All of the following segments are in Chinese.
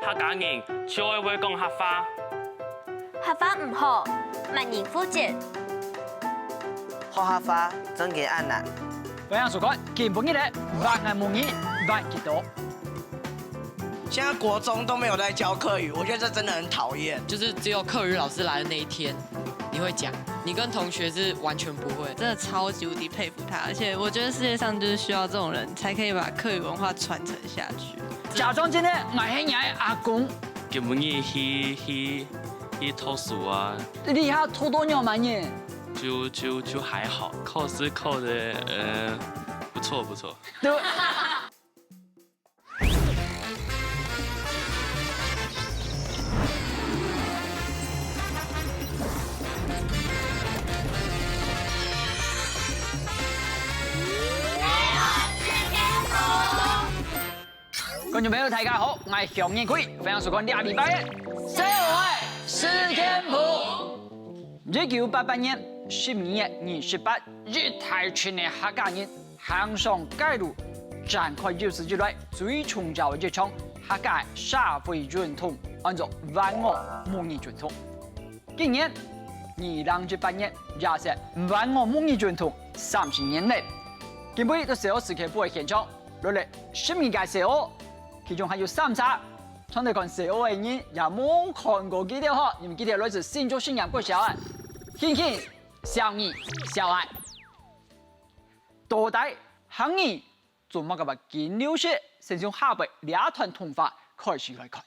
客家人就會講客話。客話唔好，萬人負責。學客話真嘅安難。這樣說講，基本一咧，萬眼母語，萬幾多。现在国中都没有在教客语，我觉得这真的很讨厌。就是只有课语老师来的那一天，你会讲，你跟同学是完全不会。真的超级无敌佩服他，而且我觉得世界上就是需要这种人，才可以把客语文化传承下去。假裝真咧，我係你阿公。基本嘢去讀書啊，你下拖多鳥滿嘢？就還好，考試考的不錯不錯。對。觀眾朋友大家好，我係向燕奎，分享所講2禮拜嘅社會事件簿。1988年12月28日，台灣的客家人向上街路展開有史以來最重要的一場客家社會運動，按照萬我母語運動。今年2018年也是萬我母語運動30年嚟，今輩到社會事件簿嘅現場，落嚟10年嘅社會。其中還有3冊，從嚟看社會嘅人也冇看過幾條呵，你們幾條來自新竹信仰國小啊，輕輕、小二、小愛，多代行義做乜嘅話見了些，先從下輩兩團同法開始來看。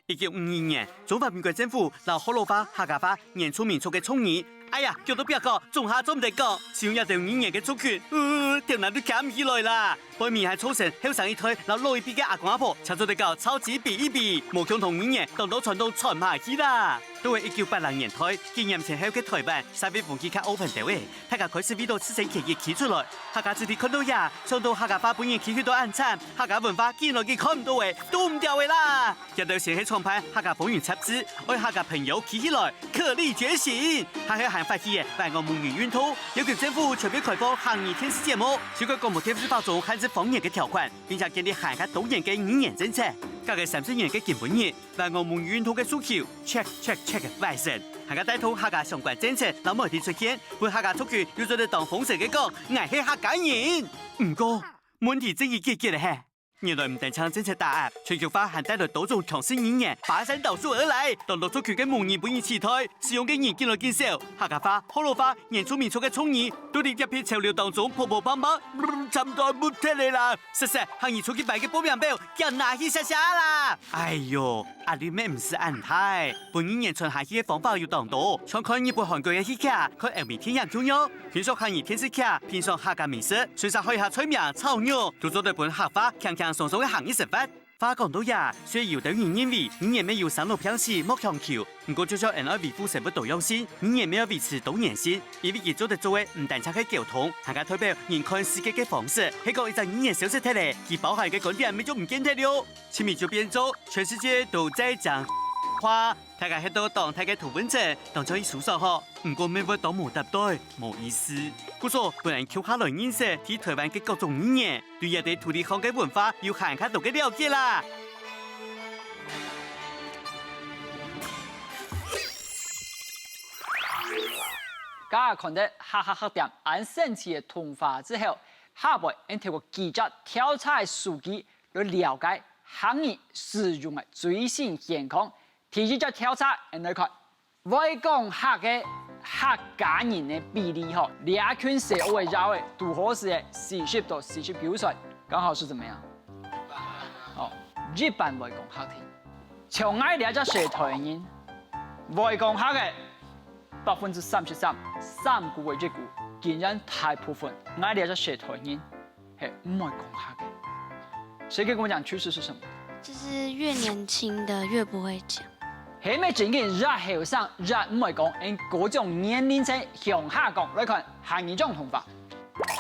1952年，中華民國政府拿河洛話、客家話原住民族嘅創意，哎呀，叫到別個，仲下做唔得講，使用一條語言嘅族群，條男都夾唔起來啦。背面係粗成後生一推，然後老一輩嘅阿公阿婆，炒作得個超級比一比，無共同語言，當到傳到傳下去啦。到係1980年代，幾年前後嘅台灣3月風氣較 open 啲嘅，大家開始為到自身企業企出來，客家子弟看到呀，唱到客家話本人企去到暗慘，客家文化見來見看唔到嘅，都唔掉嘅啦。一到先係創辦客家風雲雜誌，為客家朋友企起來，鶴立覺醒，還係喊發起嘅萬我母語運動，有權政府全面開放行業電視節目，修改廣播電視法中限制方言嘅條款，並且建立客家多元嘅語言政策。隔個30年嘅基本業，萬我母語運動嘅訴求 check 完成。客家帶頭客家相關政策，老媒體出現，為客家族群要做得當風聲嘅講，我係客家人。唔過問題真係解決了嘿。原來唔單唱政策打壓，全球化還帶來多種強勢語言爬山倒數而來，當到族群嘅母語本意期待，使用嘅人見來見少，客家話、河洛話、原住民族嘅創意，都喺一片潮流當中破棒棒，差唔多冇聽你啦。實行業出去擺嘅報名表，叫拿去下啦。哎呦，阿你咩唔是安泰？本語言傳下去嘅方法有當多，像看日本韓國嘅戲劇，看歐美天然中藥，平常行業電視劇，平常客家美食，隨時開下催名炒肉，都做對本客話，強強鬆鬆嘅行業食法。話講到呀，雖然有等於認為語言沒有三路平時莫強求，不過就像人類維護生物多樣性，語言沒有維持多元性，因為佢做得做嘅唔單止係溝通，還加代表人看世界嘅方式，係講一隻語言消失脫咧，其包含嘅觀點咪就唔見得了，前面就變做全世界都在講話，大家喺度當大家圖文者當作一書上學，唔過咩會當冇答對，冇意思。故說本人靠下來認識睇台灣嘅各種語言，對人哋土地上嘅文化要行下度嘅了解啦。家看到客店按神奇嘅通法之後，下輩應透過記者調查嘅數據來了解行業使用嘅最新現況。提起咗調查，來看外講客嘅客家人嘅比例嗬，兩群社會繞嘅都好是40到49%，剛好是怎麼樣？哦，一般外講客聽，從愛兩隻社團人，外講客嘅33%，三股為一股，竟然大部分愛兩隻社團人係唔會講客嘅。誰可以跟我講趨勢是什麼？就是越年輕的越不會講。係咪真嘅越後生越唔會講？按嗰種年齡層向下講來看，行業種同法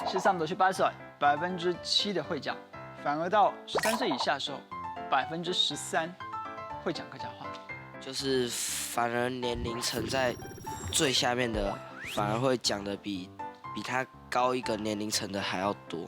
，13到18歲7%的會講，反而到13歲以下的時候13%會講客家話。就是反而年齡層在最下面的反而会讲的比他高一个年龄层的还要多。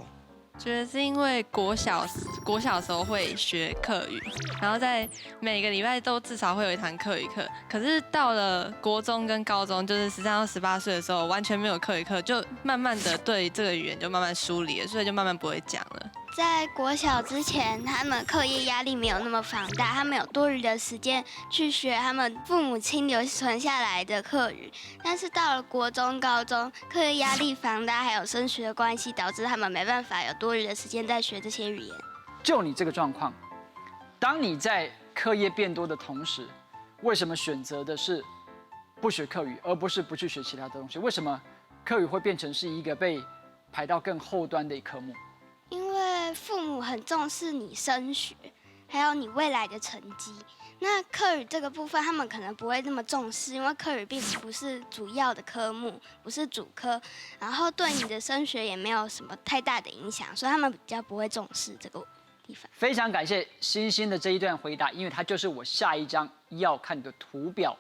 觉得是因为国小时候会学客语，然后在每个礼拜都至少会有一堂客语课。可是到了国中跟高中，就是13到18岁的时候，完全没有客语课，就慢慢的对这个语言就慢慢疏离了，所以就慢慢不会讲了。在国小之前，他们课业压力没有那么庞大，他们有多余的时间去学他们父母亲留存下来的课语。但是到了国中、高中，课业压力庞大，还有升学的关系，导致他们没办法有多余的时间在学这些语言。就你这个状况，当你在课业变多的同时，为什么选择的是不学课语，而不是不去学其他的东西？为什么课语会变成是一个被排到更后端的科目？因为父母很重视你升学，还有你未来的成绩。那课语这个部分，他们可能不会那么重视，因为课语并不是主要的科目，不是主科，然后对你的升学也没有什么太大的影响，所以他们比较不会重视这个地方。非常感谢星星的这一段回答，因为它就是我下一张要看的图表。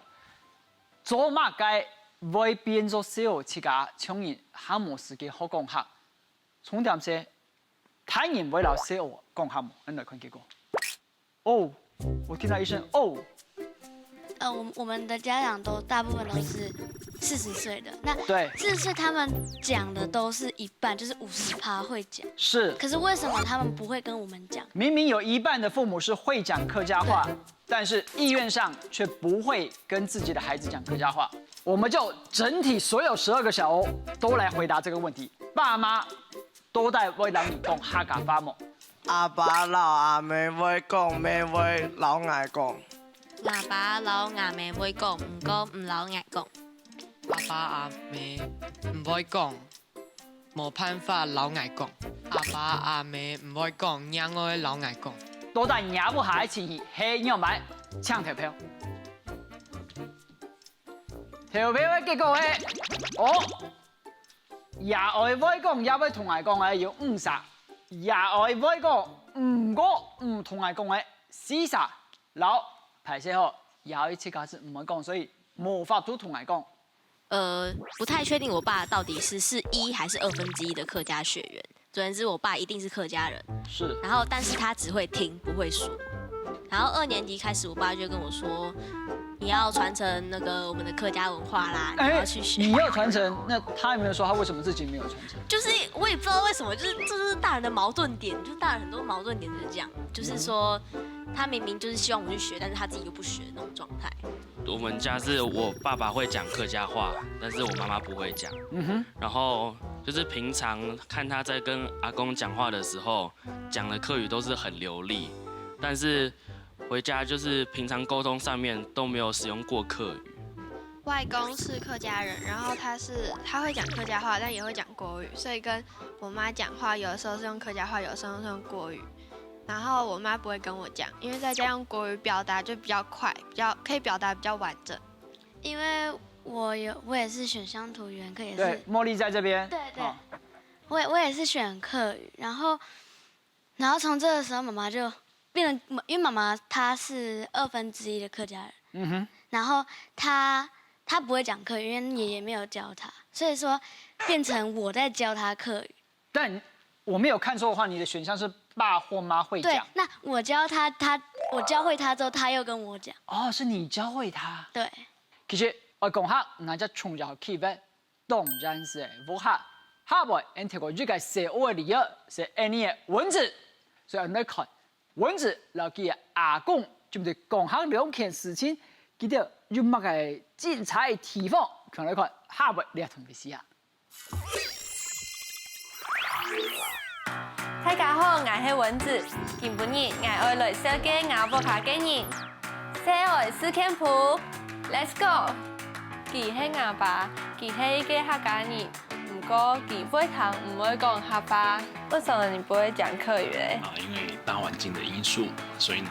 做乜嘅會變咗小切架，從而哈冇時間好講下。重點是，睇然會老師我講下冇，你來看結果。哦，我聽到一聲哦。我们的家长都大部分都是40岁的，那对40岁他们讲的都是一半，就是50%会讲。是。可是为什么他们不会跟我们讲？明明有一半的父母是会讲客家话，但是意愿上却不会跟自己的孩子讲客家话。我们就整体所有12个小欧都来回答这个问题。爸妈都在为人你讲客家话冇？阿爸老阿妹會講，妹會老愛講。阿爸老阿妹會講，唔過唔老愛講。阿爸阿妹唔會講，冇辦法老愛講。阿爸阿妹唔會講，讓我老愛講。都在廿不下的前提，黑要買搶投票。投票的結果係，廿愛會講，也會同我講嘅要50，廿愛會講，唔過唔同我講嘅40，然後排泄後廿愛切假是唔會講，所以冇法度同我講。不太確定我爸到底是1還是1/2的客家血緣。總言之，我爸一定是客家人。是。然後，但是他只會聽，不會說。然後2年級開始，我爸就跟我說，你要傳承那個我們的客家文化啦，你要去學。你要傳承，那他有沒有說他為什麼自己沒有傳承？就是我也不知道為什麼，這就是大人的矛盾點，就是大人很多矛盾點就是這樣，就是說他明明就是希望我去學，但是他自己又不學那種狀態。我們家是我爸爸會講客家話，但是我媽媽不會講。然後就是平常看他在跟阿公講話的時候，講的客語都是很流利，但是回家就是平常溝通上面都沒有使用過客語。外公是客家人，然後他會講客家話，但也會講國語，所以跟我媽講話，有的時候是用客家話，有的時候是用國語。然後我媽不會跟我講，因為在家用國語表達就比較快，可以表達比較完整。因為我也是選鄉土語言課，也是。對，茉莉在這邊。對對。我也是選客語，然後從這個時候媽媽就變成，因為媽媽她是1/2的客家人，然後她不會講客語，因為爺爺沒有教她，所以說變成我在教她客語。但我沒有看錯的話，你的選項是爸或媽會講。對，那我教他，我教會他之後，他又跟我講。哦，是你教會他。對。其實我講下，那只從小氣氛當然是無下，下邊人聽過這個社會裡頭是安尼嘅文字，所以我哋看文字，然後佢阿公就唔係講下兩件事情，佢哋有乜嘅精彩嘅地方，看來看下邊你同佢試下。大家好，我係蚊子。今晡日我愛來小嘅亞博下嘅人，小愛試캠프 ，Let's go！佢係亞爸，佢係一個客家人，不過佢非常唔會講客家。為什麼你不會講客語嘞？因為大環境的因素，所以呢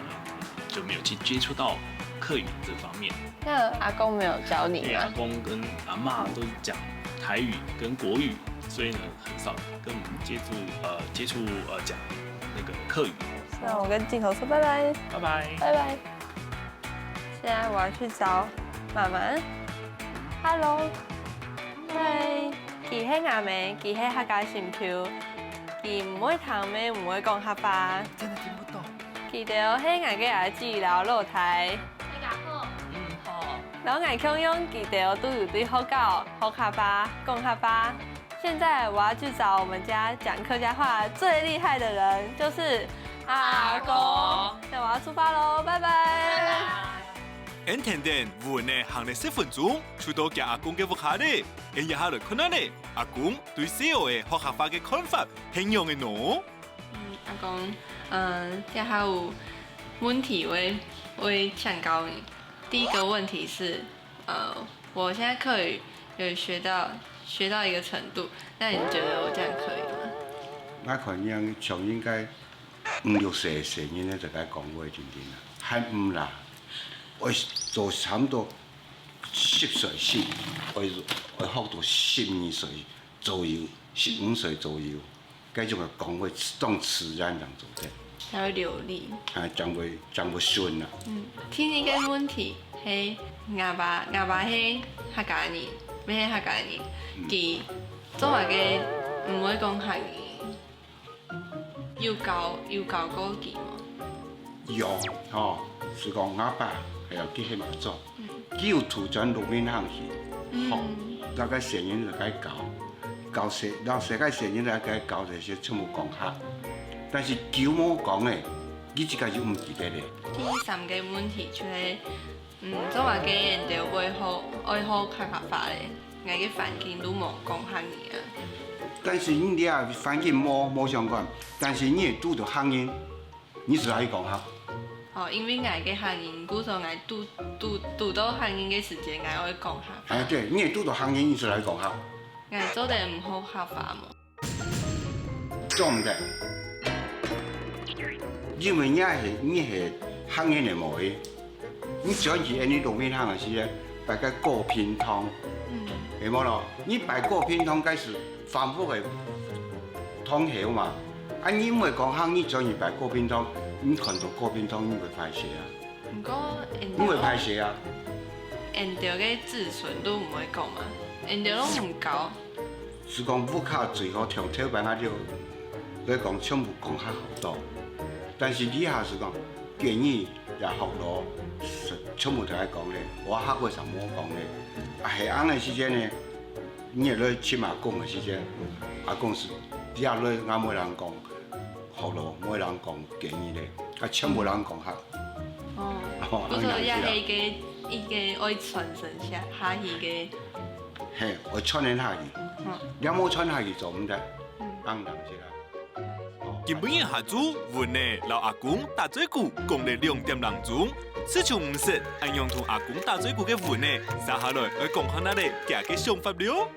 就沒有去接觸到客語這方面。那阿公沒有教你嗎？阿公跟阿嬷都是講台語跟國語。所以呢，很少跟我們接觸講那個客語。那我跟鏡頭說拜拜。拜拜。拜拜。現在我要去找媽媽。Hello。對。迄阿妹，佢迄客家新票，佢唔會談咩，唔會講客家。真的聽不懂。佢哋迄眼嘅阿姊老露台。好。老眼腔用佢哋都有對好教、好客家、講客家。現在我要去找我們家講客家話最厲害的人，就是阿公。那我要出發嘍，拜拜。眼聽見文嘅行列10分鐘，出到夾阿公嘅屋下咧，一下來看下咧，阿公對小學嘅學校法嘅看法係樣嘅喏。阿公，這下有問題會想告你。第一個問題是，我現在課語有學到一個程度，那你覺得我這樣可以嗎？我看樣上應該5、6歲嘅聲音咧就該講話真正啦，還唔啦。我做差唔多10歲先，我學到12歲左右，15歲左右，繼續講話當自然人做嘅。才會流利。講會順啦。聽你嘅問題係阿爸係客家人，咩係客家人？佢做話嘅唔會講客語，要教過佢嗎？有，是講阿爸。係有機器嘛做，佢有土轉路面行去，學大概成年就該教世界成年就該教這些全部講客，但是叫我講嘅，你自己就唔記得咧。第3個問題就係，做話嘅人就愛好客家話咧，我嘅環境都冇講客語啊。但是你哋環境冇相關，但是你也讀到客語，你是可以講客。因為我嘅客語，古時候我讀到客語嘅時間，我會講客。對，你也讀到客語，你是來講客。我做得唔好客話麼？做唔得，因為你係客語嚟冇嘅，你轉去你路邊行嘅時間，大概過片湯，係冇咯？你擺過片湯開始反覆嘅湯口嘛，你唔會講客，你轉去擺過片湯。你看到過片湯，你會排泄啊？唔過，你會排泄啊？沿條嘅子孫都唔會講嘛，沿條都唔教。是講武卡最好從頭班下就來講全部講較好多，但是以下是講建議也學到，全部都係講咧，我學過什麼講咧？係啱嘅時間咧，你係來親阿公嘅時間，阿公是底下來啱冇人講。學咯，冇人講建議咧，全部人講客。不過也係一個愛傳承下去嘅。係，愛傳承下去。你冇傳下去做唔得，啱唔啱先啦？今晡日下晝，文呢老阿公打嘴鼓，講了2點鐘鐘，此處唔識，按樣同阿公打嘴鼓嘅文呢，接下來要講下那咧假嘅想法了。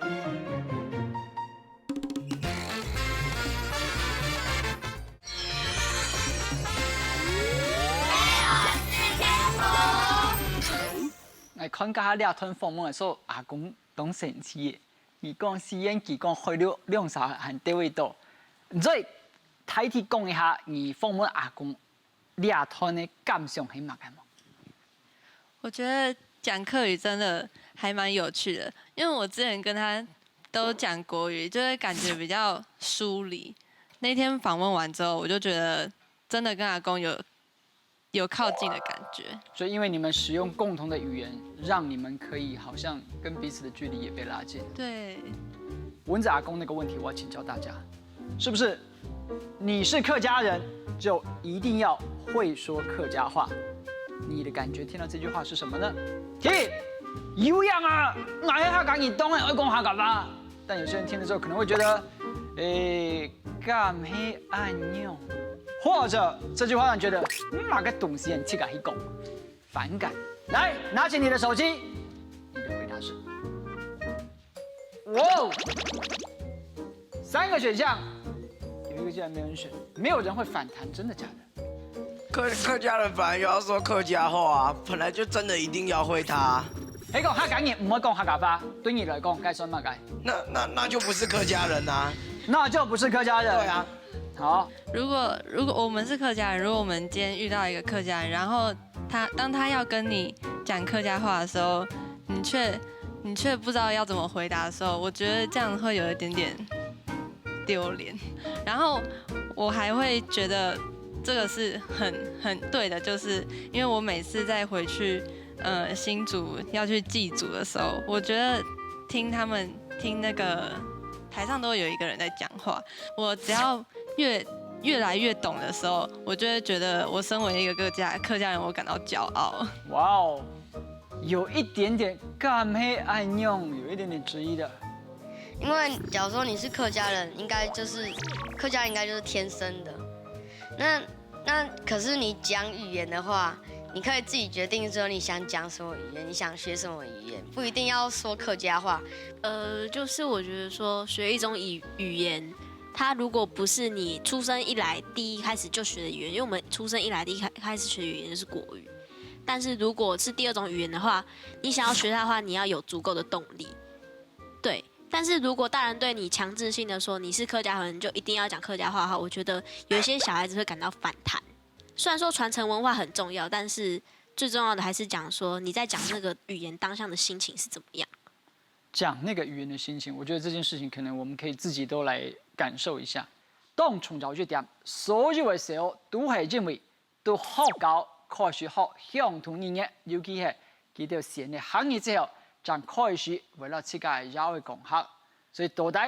我看家下兩段訪問的時候，阿公當神奇嘅，佢講實驗，佢講開了2、3行單位多。所以睇題講一下，你訪問阿公兩段的感想係乜嘅嗎？我覺得講客語真的還蠻有趣的，因為我之前跟他都講國語，就會感覺比較疏離。那天訪問完之後，我就覺得真的跟阿公有靠近的感覺，所以因為你們使用共同的語言，讓你們可以好像跟彼此的距離也被拉近。對，蚊子阿公那個問題，我要請教大家，是不是你是客家人就一定要會說客家話？你的感覺聽到這句話是什麼呢？有樣啊，我係客家人，當然會講客家話。但有些人聽了之後可能會覺得，咁係按鈕。或者這句話讓你覺得哪個東西很氣感一拱，反感。來，拿起你的手機，你的回答是：哇，3個選項，有一個竟然沒人選，沒有人會反彈，真的假的？客家人本來就要說客家話，本來就真的一定要會它。你講客家人唔會講客家話，對你來講該算乜該？那就不是客家人啊，那就不是客家人。對啊。好，如果我們是客家人，如果我們今天遇到一個客家人，然後當他要跟你講客家話的時候，你卻你却不知道要怎么回答的时候，我觉得这样会有一点点丢脸。然后我还会觉得这个是很对的，就是因为我每次再回去新竹要去祭祖的时候，我觉得听那个台上都有一个人在讲话，我只要越来越懂的时候，我就会觉得我身为一个客家人，我感到骄傲。哇哦，有一点点干黑暗用，有一点点质疑的。因为假如说你是客家人，客家应该就是天生的。那可是你讲语言的话，你可以自己决定说你想讲什么语言，你想学什么语言，不一定要说客家话。就是我觉得说学一种语言，它如果不是你出生一来第一开始就学的语言，因为我们出生一来第一开始学的语言就是国语。但是如果是第二种语言的话，你想要学它的话，你要有足够的动力。对，但是如果大人对你强制性的说你是客家人就一定要讲客家话的话，我觉得有一些小孩子会感到反弹。虽然说传承文化很重要，但是最重要的还是讲说你在讲那个语言当下的心情是怎么样。讲那个语言的心情，我觉得这件事情可能我们可以自己都来感受一下。當從小一點，所有嘅時候都係認為到學校開始學鄉土語言，尤其係佢哋先嘅行業之後，就開始為了自己要去講學。所以到底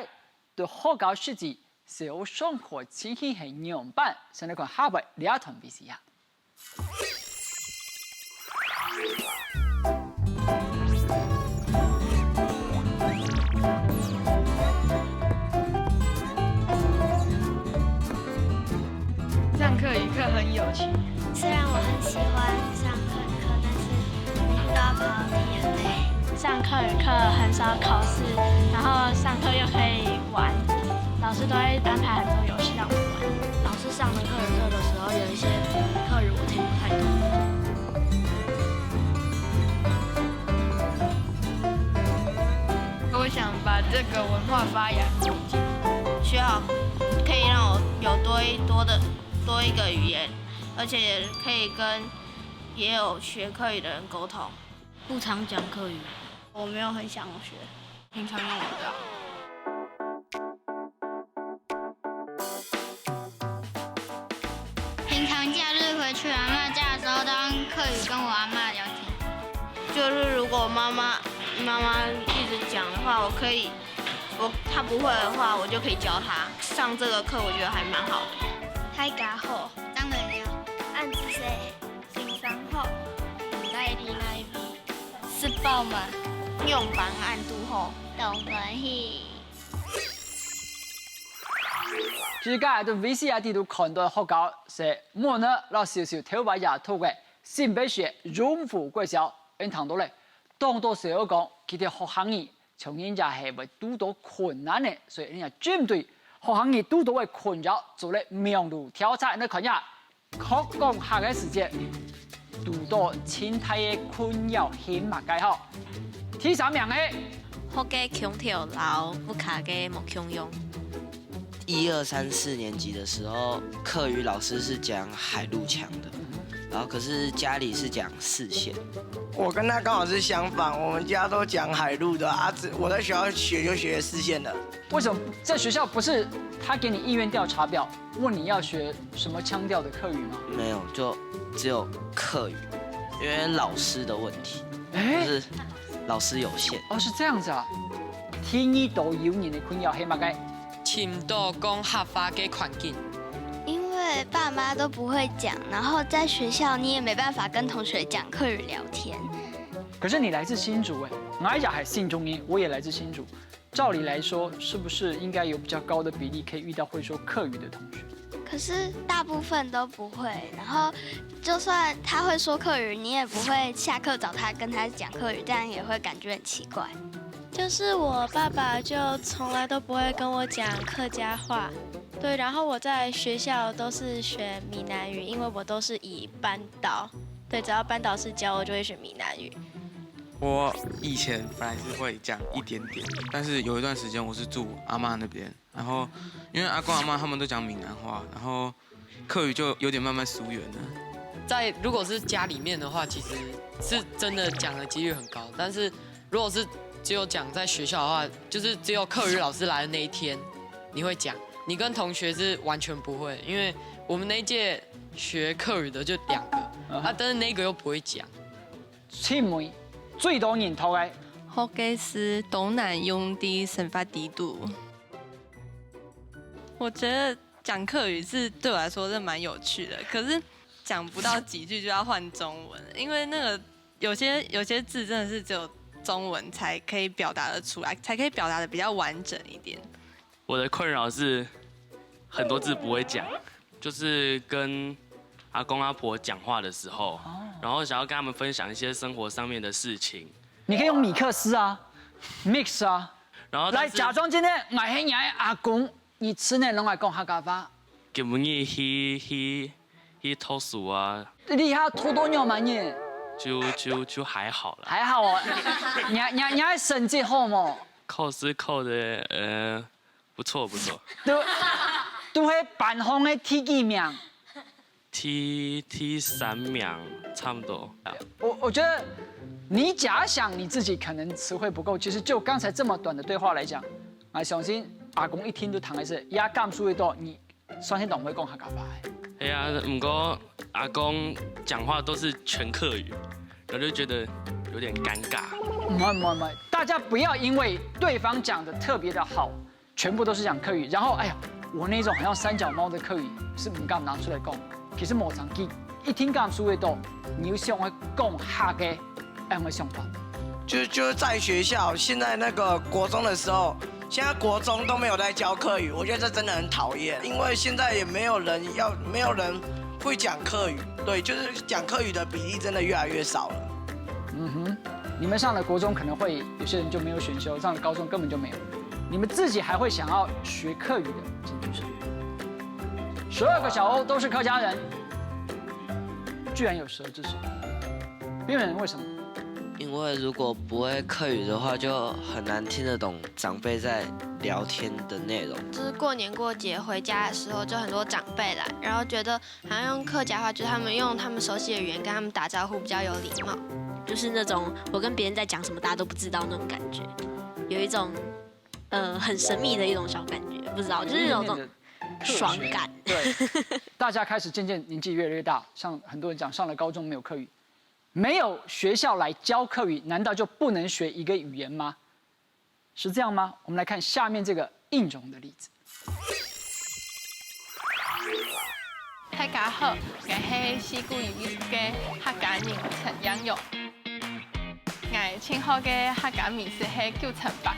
到學校設置小學生活情形係樣板，先嚟看下邊兩堂比試下。上课语课很有趣，虽然我很喜欢上课语课，但是每天都要跑题很累。上课语课很少考试，然后上课又可以玩，老师都会安排很多游戏让我们玩。老师上的课语课的时候，有一些课语我听不太懂。我想把这个文化发扬光大，学好可以让我有多一个语言，而且可以跟也有学客语的人沟通。不常讲客语，我没有很想学，平常用不到。平常假日回去阿嬷家的时候，都用客语跟我阿嬷聊天。就是如果妈妈一直讲的话，她不会的话，我就可以教她。上这个课我觉得还蛮好的。大家好，当然了，按姿势，欣赏好，来哩来哩，吃饱吗？用房按度后，懂欢喜。其實今日到 VCR 地度看到學校是冇呢，攞少少頭髮牙套嘅新北市榮府貴校，因談到咧，當到時候講佢哋學行業從人家係會遇到困難嘅，所以人家針對學行業遇到嘅困擾做咧名錄調查，你看下，學講下嘅時間遇到前台嘅困擾係乜嘅好？第三名嘅學嘅空調老不卡嘅冇空用。1、2、3、4年级的时候，客语老師是講海陸腔的，然後可是家裡是講4縣。我跟他剛好是相反，我們家都講海陸的啊，我在學校學就學4縣的。為什麼在學校不是他給你意願調查表，問你要學什麼腔調的客語嗎？沒有，就只有客語，因為老師的問題，就是老師有限。哦，是這樣子啊。天意都有人的困擾係乜嘅？深度講合法嘅環境。因為爸媽都不會講，然後在學校你也沒辦法跟同學講客語聊天。可是你來自新竹哎，我也係新中英，我也來自新竹。照理來說，是不是應該有比較高的比例可以遇到會說客語的同學？可是大部分都不會，然後就算他會說客語，你也不會下課找他跟他講客語，這樣也會感覺很奇怪。就是我爸爸就從來都不會跟我講客家話，對，然後我在學校都是學閩南語，因為我都是以班導，對，只要班導師教我就會學閩南語。我以前本來是會講一點點，但是有一段時間我是住阿嬷那邊，然後因為阿公阿嬷他們都講閩南話，然後客語就有點慢慢疏遠了。如果是家裡面的話，其實是真的講的幾率很高，但是如果是只有讲在学校的话，就是只有课语老师来的那一天，你会讲，你跟同学是完全不会，因为我们那一届学课语的就2個，但是那個又不會講。青梅最多人讀嘅學嘅是東南用的神法地圖。我覺得講課語是對我來說是蠻有趣的，可是講不到幾句就要換中文，因為那個有些字真的是只有中文才可以表達得出來，才可以表達得比較完整一點。我的困擾是很多字不會講，就是跟阿公阿婆講話的時候，然後想要跟他們分享一些生活上面的事情。你可以用米克斯啊 ，mix 啊，然後來假裝今天我係你阿公，你吃內攏來講客家話。基本嘢去偷數啊。你還吐多牛嗎你？就還好啦。還好哦，你還成績好嗎？扣是扣的，不錯。都係班上的第幾名？T 3名，差不多。我覺得你假想你自己可能詞彙不夠，其實就剛才這麼短的對話來講，我相信阿公一聽都躺喺度，也講出一道你算是懂會講客家話。係啊，不過阿公講話都是全客語，我就覺得有點尷尬。唔係，大家不要因為對方講得特別的好，全部都是講客語，然後哎呀，我那種好像三腳貓的客語是唔敢拿出來講。其實無常記，一聽講書會到，你要想會講客嘅，咁嘅想法。就是在學校，現在那個國中的時候，現在國中都沒有在教客語，我覺得這真的很討厭，因為現在也沒有人會講客語，對，就是講客語的比例真的越來越少了。你們上了國中可能會有些人就沒有選修，上了高中根本就沒有。你們自己還會想要學客語的，請舉手。12個小歐都是客家人，居然有12隻手。邊緣人為什麼？因為如果不會客語的話，就很難聽得懂長輩在聊天的內容。就是過年過節回家的時候，就很多長輩來，然後覺得好像用客家話，就是他們用他們熟悉的語言跟他們打招呼比較有禮貌，就是那種我跟別人在講什麼大家都不知道那種感覺，有一種很神秘的一種小感覺，不知道就是有種爽感。對，大家開始漸漸年紀越來越大，像很多人講上了高中沒有客語。沒有學校來教客語，難道就不能學一個語言嗎？是這樣嗎？我們來看下面這個應種的例子。大家好，我係四股語嘅客家人陳欣玉。我稱呼嘅客家名字係叫陳白。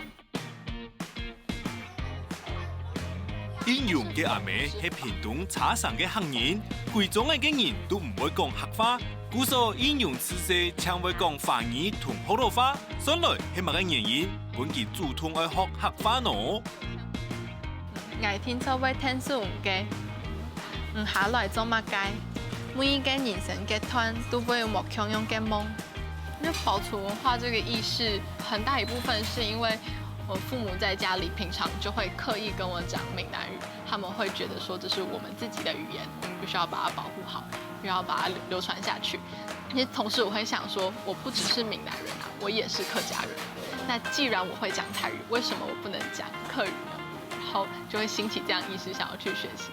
應用嘅阿妹係屏東茶山嘅客人，貴種嘅人都唔會講客話。故所應用詞勢常會講華語同普通話，原來係乜嘅原因？本期主動愛學客話喏。我聽說會聽書嘅，下來做乜嘅？每一個人生階段都會有目標用嘅夢。那保存文化這個意識，很大一部分是因為我父母在家裡平常就會刻意跟我講閩南語，他們會覺得說這是我們自己的語言，我們必須要把它保護好。要把它流傳下去。其實同時我會想說，我不只是閩南人啊，我也是客家人。那既然我會講台語，為什麼我不能講客語呢？然後就會興起這樣意識，想要去學習。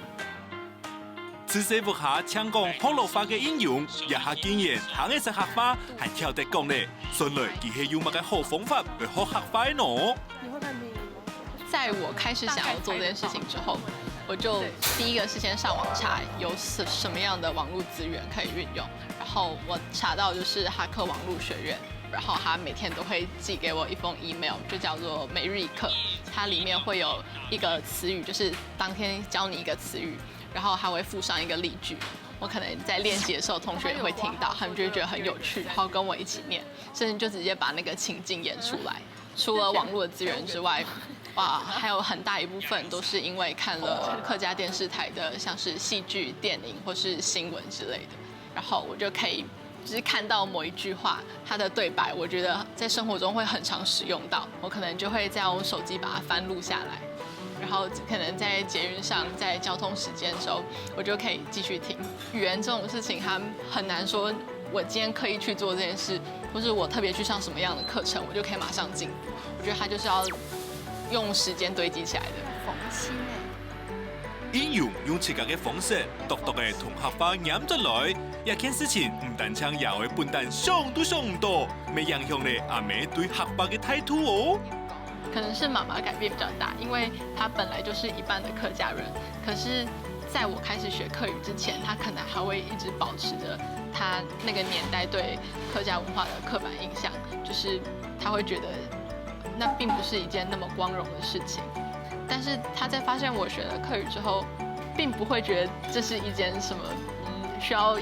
此時無下聽講普通話嘅應用，也下經驗行嘅識客話，還跳得講咧。原來佢係有乜嘅好方法去學客話喏。在我開始想要做這件事情之後，我就第一個是先上網查有什麼樣的網絡資源可以運用，然後我查到就是哈克網絡學院，然後他每天都會寄給我一封 email，就叫做每日一課，它裡面會有一個詞語，就是當天教你一個詞語，然後還會附上一個例句。我可能在練習的時候，同學也會聽到，他們就會覺得很有趣，然後跟我一起念，甚至就直接把那個情境演出來。除了網絡的資源之外，哇，還有很大一部分都是因為看了客家電視台的，像是戲劇、電影或是新聞之類的，然後我就可以就是看到某一句話，它的對白，我覺得在生活中會很常使用到，我可能就會在我手機把它翻錄下來，然後可能在捷運上，在交通時間的時候，我就可以繼續聽。語言這種事情，它很難說，我今天刻意去做這件事，或是我特别去上什么样的课程，我就可以马上进。我觉得它就是要用时间堆积起来的。讽刺呢。应用自家嘅方式，獨獨嘅同客家演出來，一件事情唔但唱也會笨蛋想都想唔到，未影響咧阿妹對客家嘅態度哦。可能是媽媽改變比較大，因為她本來就是一半的客家人，可是在我開始學客語之前，她可能還會一直保持着她那個年代對客家文化的刻板印象，就是她會覺得那並不是一件那麼光榮的事情。但是他在發現我學了客語之後，並不會覺得這是一件什麼需要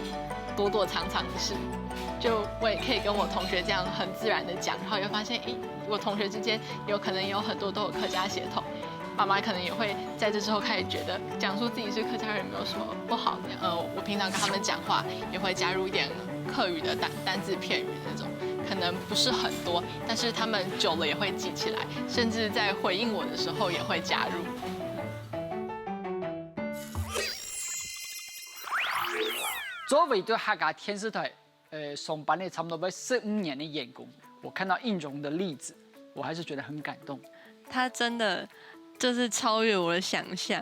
躲躲藏藏的事。就我也可以跟我同學這樣很自然的講，然後又發現，我同學之間有可能有很多都有客家血統，媽媽可能也會在這之後開始覺得講述自己是客家人沒有什麼不好。我平常跟他們講話也會加入一點客語的單字片語那種。可能不是很多，但是他們久了也會記起來，甚至在回應我的時候也會加入。作為對客家電視台上班了差不多15年的員工，我看到應容的例子，我還是覺得很感動。他真的就是超越我的想象。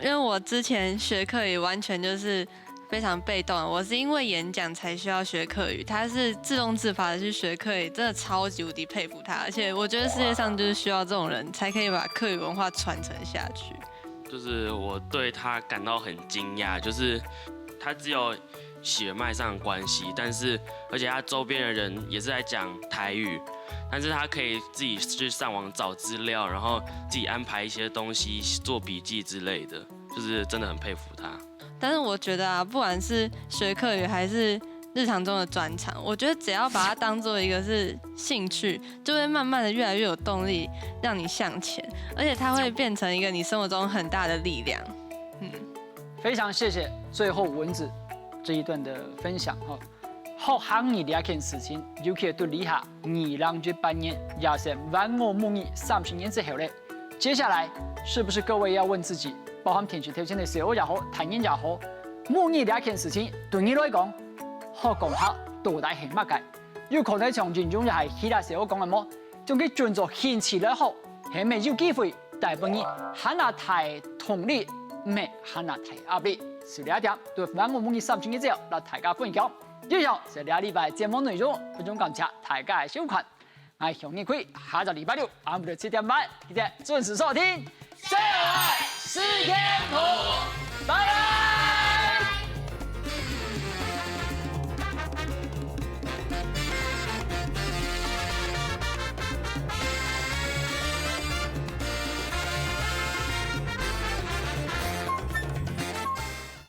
因為我之前學客語完全就是非常被動，我是因為演講才需要學客語，他是自動自發的去學客語，真的超級無敵佩服他，而且我覺得世界上就是需要這種人，才可以把客語文化傳承下去。就是我對他感到很驚訝，就是他只有血脈上的關係，但是而且他周邊的人也是在講台語，但是他可以自己去上網找資料，然後自己安排一些東西做筆記之類的，就是真的很佩服他。但是我覺得啊，不管是學客語還是日常中的專長，我覺得只要把它當做一個是興趣，就會慢慢的越來越有動力讓你向前，而且它會變成一個你生活中很大的力量。非常謝謝最後蚊子這一段的分享哈。學行業呢一件事情，尤其對以下2018年也是萬我滿意30年之後呢，接下來是不是各位要問自己？包含填寫條件的時候也好，體驗也好，滿意呢一件事情對你來講，學講下到底係乜嘅？有可能從前中就係其他時候講嘅麼？將佢轉做現詞來學，係咪有機會帶俾你喊下太同理，唔係喊下太壓力？是呢一點對萬我滿意30年之後，讓大家分享。以上是呢個禮拜節目內容，非常感謝大家嘅收看。我係向日葵，下週禮拜六下午7點半，記得準時收聽。最愛是天府，拜拜。